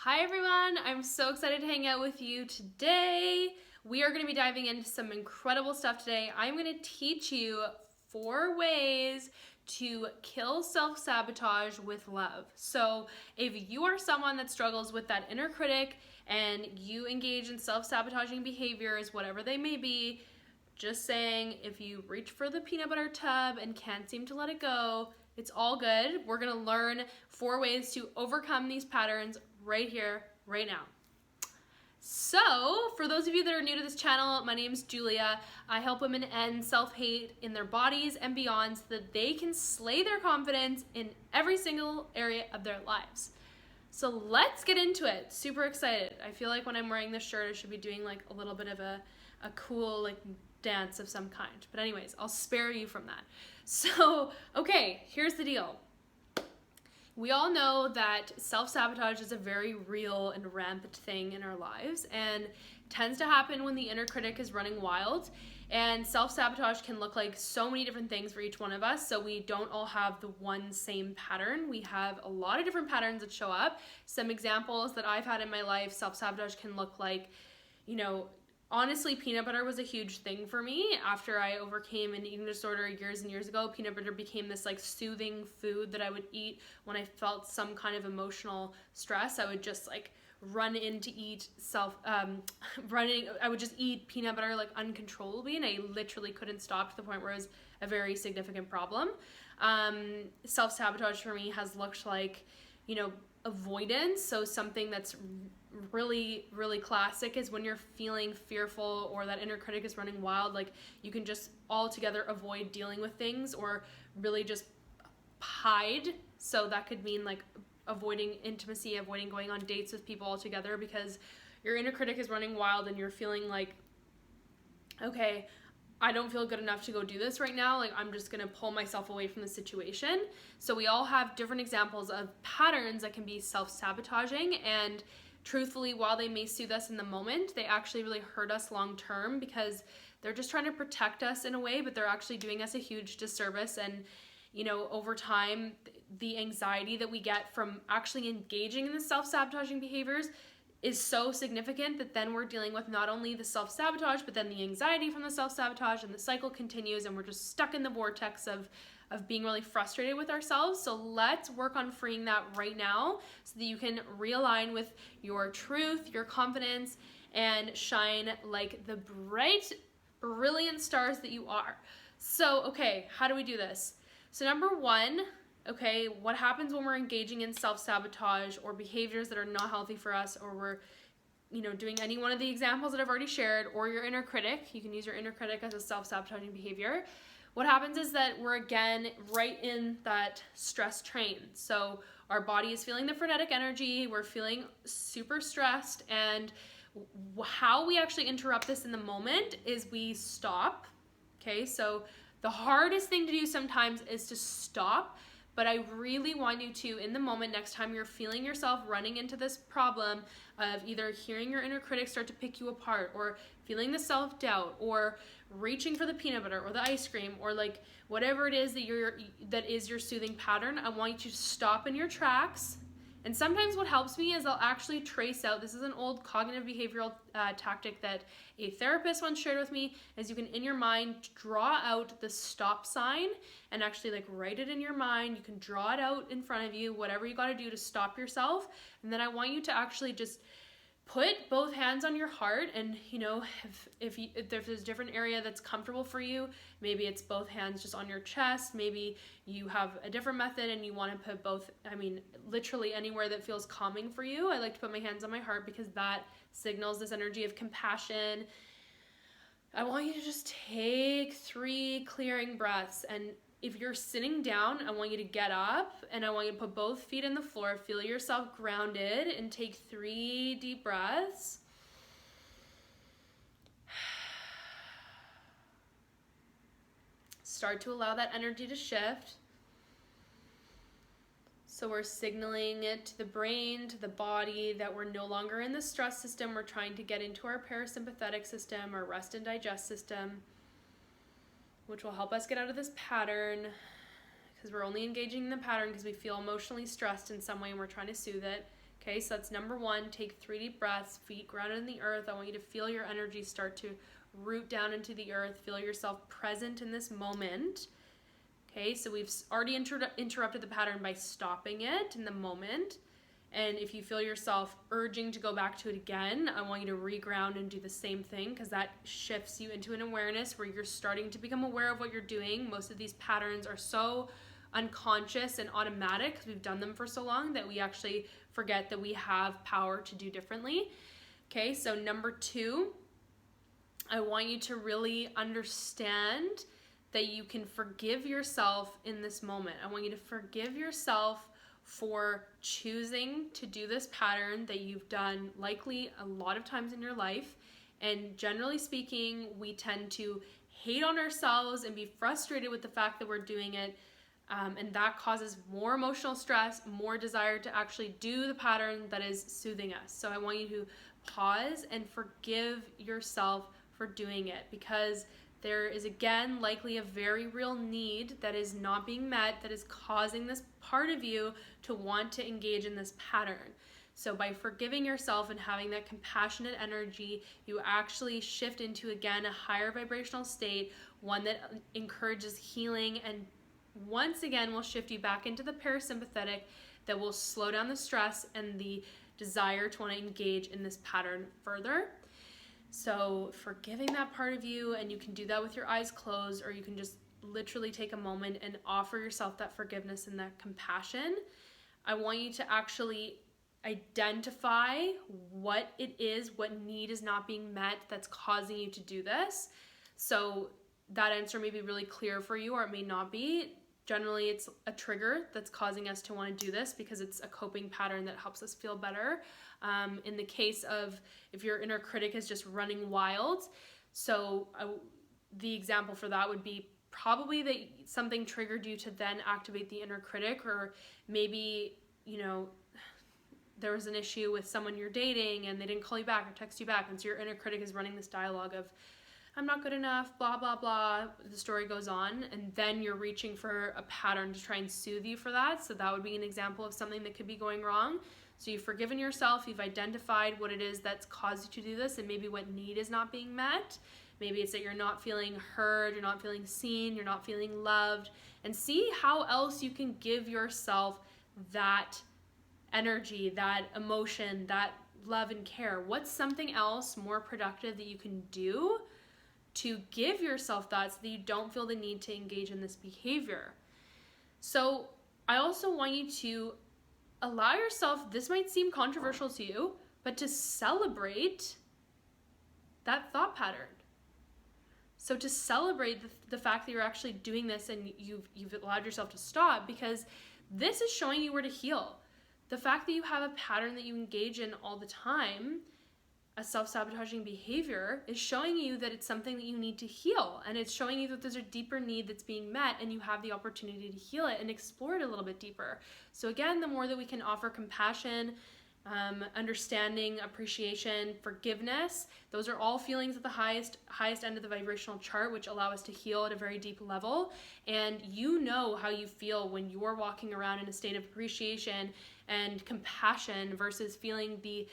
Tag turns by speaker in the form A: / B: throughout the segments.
A: Hi everyone, I'm so excited to hang out with you today. We are going to be diving into some incredible stuff today. I'm going to teach you 4 ways to kill self-sabotage with love. So if you are someone that struggles with that inner critic and you engage in self-sabotaging behaviors, whatever they may be, just saying, if you reach for the peanut butter tub and can't seem to let it go, it's all good. We're gonna learn 4 ways to overcome these patterns right here, right now. So, for those of you that are new to this channel, my name is Giulia. I help women end self-hate in their bodies and beyond so that they can slay their confidence in every single area of their lives. So let's get into it. Super excited. I feel like when I'm wearing this shirt, I should be doing like a little bit of a cool dance of some kind. But anyways, I'll spare you from that. So, okay, here's the deal. We all know that self-sabotage is a very real and rampant thing in our lives and tends to happen when the inner critic is running wild. And self-sabotage can look like so many different things for each one of us, so we don't all have the one same pattern. We have a lot of different patterns that show up. Some examples that I've had in my life, self-sabotage can look like, honestly, peanut butter was a huge thing for me. After I overcame an eating disorder years and years ago, peanut butter became this soothing food that I would eat when I felt some kind of emotional stress. I would just run in to eat I would just eat peanut butter uncontrollably, and I literally couldn't stop to the point where it was a very significant problem. Self-sabotage for me has looked like, avoidance. So something that's really, really classic is when you're feeling fearful or that inner critic is running wild, you can just altogether avoid dealing with things or really just hide. So that could mean avoiding intimacy, avoiding going on dates with people altogether because your inner critic is running wild and you're feeling okay, I don't feel good enough to go do this right now. I'm just gonna pull myself away from the situation. So we all have different examples of patterns that can be self-sabotaging, and truthfully, while they may soothe us in the moment, they actually really hurt us long term because they're just trying to protect us in a way, but they're actually doing us a huge disservice. And over time, the anxiety that we get from actually engaging in the self-sabotaging behaviors is so significant that then we're dealing with not only the self-sabotage, but then the anxiety from the self-sabotage, and the cycle continues, and we're just stuck in the vortex of being really frustrated with ourselves. So let's work on freeing that right now so that you can realign with your truth, your confidence, and shine like the bright, brilliant stars that you are. So, okay, how do we do this? So number 1, okay, what happens when we're engaging in self-sabotage or behaviors that are not healthy for us, or we're doing any one of the examples that I've already shared, or your inner critic. You can use your inner critic as a self-sabotaging behavior. What happens is that we're again right in that stress train. So our body is feeling the frenetic energy, we're feeling super stressed, and how we actually interrupt this in the moment is we stop. Okay, so the hardest thing to do sometimes is to stop, but I really want you to, in the moment, next time you're feeling yourself running into this problem of either hearing your inner critic start to pick you apart, or feeling the self-doubt, or reaching for the peanut butter or the ice cream, or whatever it is that is your soothing pattern, I want you to stop in your tracks. And sometimes what helps me is I'll actually trace out, this is an old cognitive behavioral tactic that a therapist once shared with me, is you can in your mind draw out the stop sign and actually write it in your mind. You can draw it out in front of you, whatever you got to do to stop yourself. And then I want you to actually just put both hands on your heart, and if there's a different area that's comfortable for you, maybe it's both hands just on your chest, maybe you have a different method and you want to put both, literally anywhere that feels calming for you. I like to put my hands on my heart because that signals this energy of compassion. I want you to just take 3 clearing breaths, and if you're sitting down, I want you to get up and I want you to put both feet in the floor, feel yourself grounded, and take 3 deep breaths. Start to allow that energy to shift. So we're signaling it to the brain, to the body, that we're no longer in the stress system. We're trying to get into our parasympathetic system, our rest and digest system, which will help us get out of this pattern, because we're only engaging in the pattern because we feel emotionally stressed in some way and we're trying to soothe it. Okay, so that's number one. Take 3 deep breaths, feet grounded in the earth. I want you to feel your energy start to root down into the earth. Feel yourself present in this moment. Okay, so we've already interrupted the pattern by stopping it in the moment. And if you feel yourself urging to go back to it again, I want you to reground and do the same thing, because that shifts you into an awareness where you're starting to become aware of what you're doing. Most of these patterns are so unconscious and automatic because we've done them for so long that we actually forget that we have power to do differently. Okay, so number 2, I want you to really understand that you can forgive yourself in this moment. I want you to forgive yourself for choosing to do this pattern that you've done likely a lot of times in your life. And generally speaking, we tend to hate on ourselves and be frustrated with the fact that we're doing it. And that causes more emotional stress, more desire to actually do the pattern that is soothing us. So I want you to pause and forgive yourself for doing it, because there is, again, likely a very real need that is not being met that is causing this part of you to want to engage in this pattern. So by forgiving yourself and having that compassionate energy, you actually shift into, again, a higher vibrational state, one that encourages healing, and once again will shift you back into the parasympathetic that will slow down the stress and the desire to want to engage in this pattern further. So forgiving that part of you, and you can do that with your eyes closed, or you can just literally take a moment and offer yourself that forgiveness and that compassion. I want you to actually identify what it is, what need is not being met that's causing you to do this. So that answer may be really clear for you, or it may not be. Generally, it's a trigger that's causing us to want to do this because it's a coping pattern that helps us feel better. In the case of if your inner critic is just running wild, so the example for that would be probably that something triggered you to then activate the inner critic, or maybe, you know, there was an issue with someone you're dating and they didn't call you back or text you back, and so your inner critic is running this dialogue of, I'm not good enough, blah, blah, blah. The story goes on, and then you're reaching for a pattern to try and soothe you for that. So that would be an example of something that could be going wrong. So you've forgiven yourself, you've identified what it is that's caused you to do this, and maybe what need is not being met. Maybe it's that you're not feeling heard, you're not feeling seen, you're not feeling loved. And see how else you can give yourself that energy, that emotion, that love and care. What's something else more productive that you can do to give yourself that, so that you don't feel the need to engage in this behavior? So I also want you to allow yourself, this might seem controversial to you, but to celebrate that thought pattern. So to celebrate the fact that you're actually doing this and you've allowed yourself to stop, because this is showing you where to heal. The fact that you have a pattern that you engage in all the time, a self-sabotaging behavior, is showing you that it's something that you need to heal, and it's showing you that there's a deeper need that's being met, and you have the opportunity to heal it and explore it a little bit deeper. So again, the more that we can offer compassion, understanding, appreciation, forgiveness, those are all feelings at the highest end of the vibrational chart, which allow us to heal at a very deep level. And you know how you feel when you're walking around in a state of appreciation and compassion versus feeling the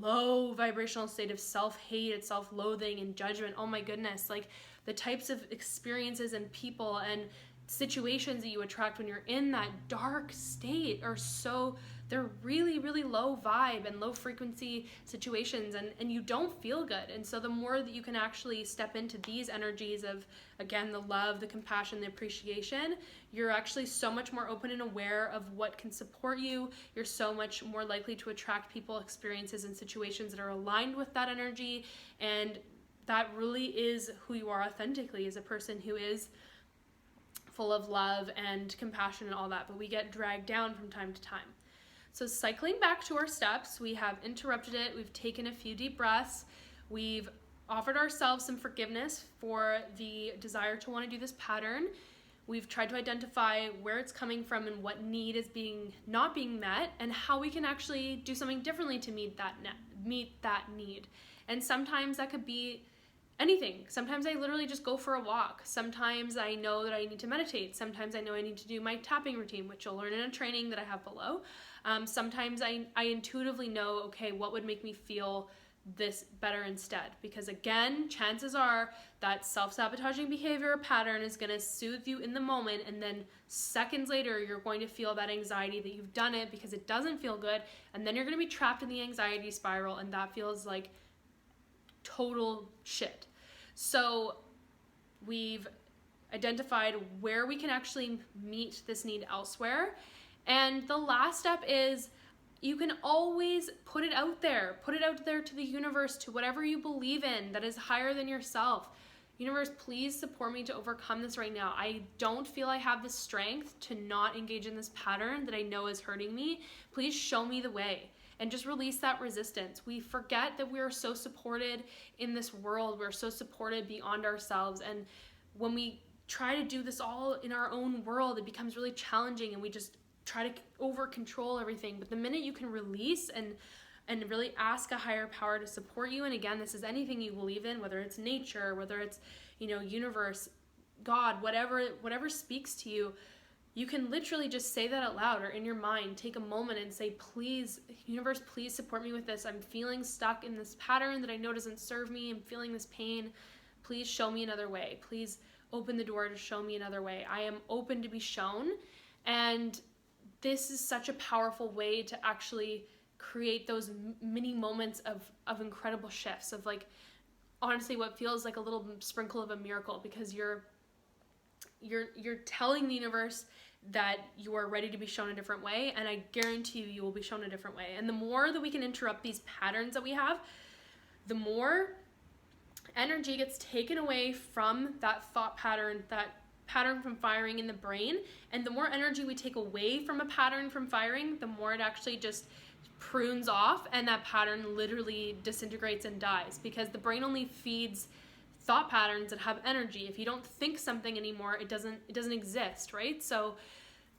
A: low vibrational state of self-hate and self-loathing and judgment. Oh my goodness, like the types of experiences and people and situations that you attract when you're in that dark state are they're really, really low vibe and low frequency situations, and you don't feel good. And so the more that you can actually step into these energies of, again, the love, the compassion, the appreciation, you're actually so much more open and aware of what can support you. You're so much more likely to attract people, experiences, and situations that are aligned with that energy. And that really is who you are authentically, as a person who is full of love and compassion and all that, but we get dragged down from time to time. So cycling back to our steps, we have interrupted it, we've taken a few deep breaths, we've offered ourselves some forgiveness for the desire to want to do this pattern. We've tried to identify where it's coming from and what need is not being met, and how we can actually do something differently to meet that need. And sometimes that could be anything. Sometimes I literally just go for a walk. Sometimes I know that I need to meditate. Sometimes I know I need to do my tapping routine, which you'll learn in a training that I have below. Sometimes I intuitively know, okay, what would make me feel this better instead? Because again, chances are that self-sabotaging behavior or pattern is going to soothe you in the moment, and then seconds later you're going to feel that anxiety that you've done it because it doesn't feel good, and then you're going to be trapped in the anxiety spiral, and that feels like total shit. So we've identified where we can actually meet this need elsewhere, and the last step is you can always put it out there to the universe, to whatever you believe in that is higher than yourself. Universe, please support me to overcome this right now. I don't feel I have the strength to not engage in this pattern that I know is hurting me. Please show me the way, and just release that resistance. We forget that we are so supported in this world. We're so supported beyond ourselves, and when we try to do this all in our own world, it becomes really challenging, and we just try to over control everything. But the minute you can release and really ask a higher power to support you, and again, this is anything you believe in, whether it's nature, whether it's, universe, God, whatever speaks to you, you can literally just say that out loud or in your mind. Take a moment and say, please, universe, please support me with this. I'm feeling stuck in this pattern that I know doesn't serve me. I'm feeling this pain. Please show me another way. Please open the door to show me another way. I am open to be shown. And this is such a powerful way to actually create those mini moments of incredible shifts, of like, honestly, what feels like a little sprinkle of a miracle, because you're telling the universe that you are ready to be shown a different way, and I guarantee you will be shown a different way. And the more that we can interrupt these patterns that we have, the more energy gets taken away from that thought pattern, that pattern from firing in the brain. And the more energy we take away from a pattern from firing, the more it actually just prunes off, and that pattern literally disintegrates and dies, because the brain only feeds thought patterns that have energy. If you don't think something anymore, it doesn't exist, right? So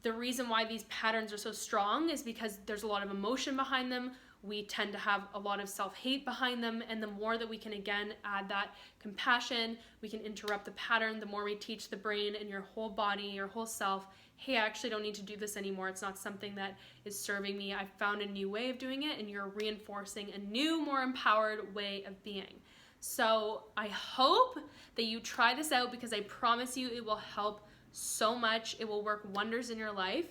A: the reason why these patterns are so strong is because there's a lot of emotion behind them. We tend to have a lot of self-hate behind them, and the more that we can, again, add that compassion, we can interrupt the pattern, the more we teach the brain and your whole body, your whole self, hey, I actually don't need to do this anymore. It's not something that is serving me. I've found a new way of doing it, and you're reinforcing a new, more empowered way of being. So I hope that you try this out, because I promise you it will help so much. It will work wonders in your life.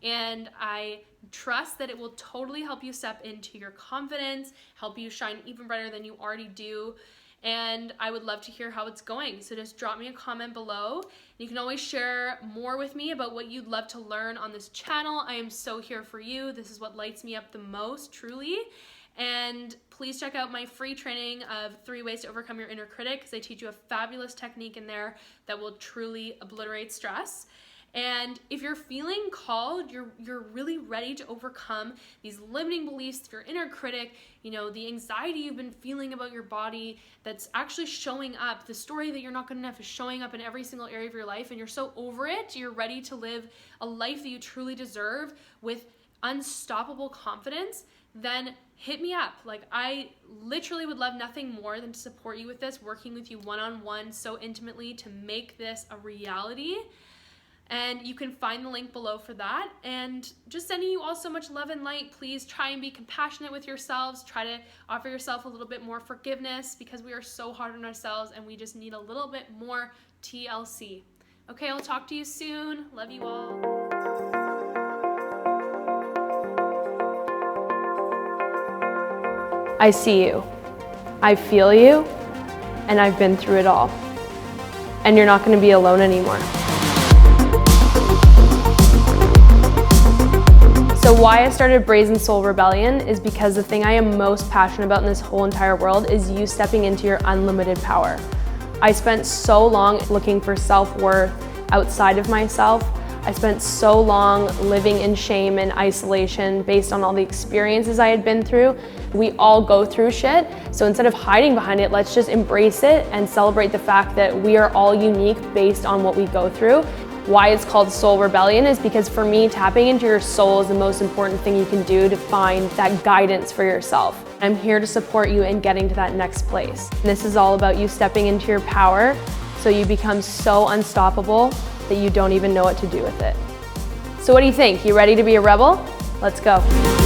A: And I trust that it will totally help you step into your confidence, help you shine even brighter than you already do. And I would love to hear how it's going. So just drop me a comment below. You can always share more with me about what you'd love to learn on this channel. I am so here for you. This is what lights me up the most, truly. And please check out my free training of 3 ways to overcome your inner critic, because I teach you a fabulous technique in there that will truly obliterate stress. And if you're feeling called, you're really ready to overcome these limiting beliefs, your inner critic, the anxiety you've been feeling about your body that's actually showing up, the story that you're not good enough is showing up in every single area of your life, and you're so over it, you're ready to live a life that you truly deserve with unstoppable confidence, then hit me up. Like, I literally would love nothing more than to support you with this, working with you one-on-one so intimately to make this a reality. And you can find the link below for that. And just sending you all so much love and light. Please try and be compassionate with yourselves. Try to offer yourself a little bit more forgiveness, because we are so hard on ourselves and we just need a little bit more TLC. Okay, I'll talk to you soon. Love you all.
B: I see you, I feel you, and I've been through it all. And you're not going to be alone anymore. So why I started Brazen Soul Rebellion is because the thing I am most passionate about in this whole entire world is you stepping into your unlimited power. I spent so long looking for self-worth outside of myself. I spent so long living in shame and isolation based on all the experiences I had been through. We all go through shit. So instead of hiding behind it, let's just embrace it and celebrate the fact that we are all unique based on what we go through. Why it's called Soul Rebellion is because for me, tapping into your soul is the most important thing you can do to find that guidance for yourself. I'm here to support you in getting to that next place. This is all about you stepping into your power so you become so unstoppable that you don't even know what to do with it. So what do you think? You ready to be a rebel? Let's go.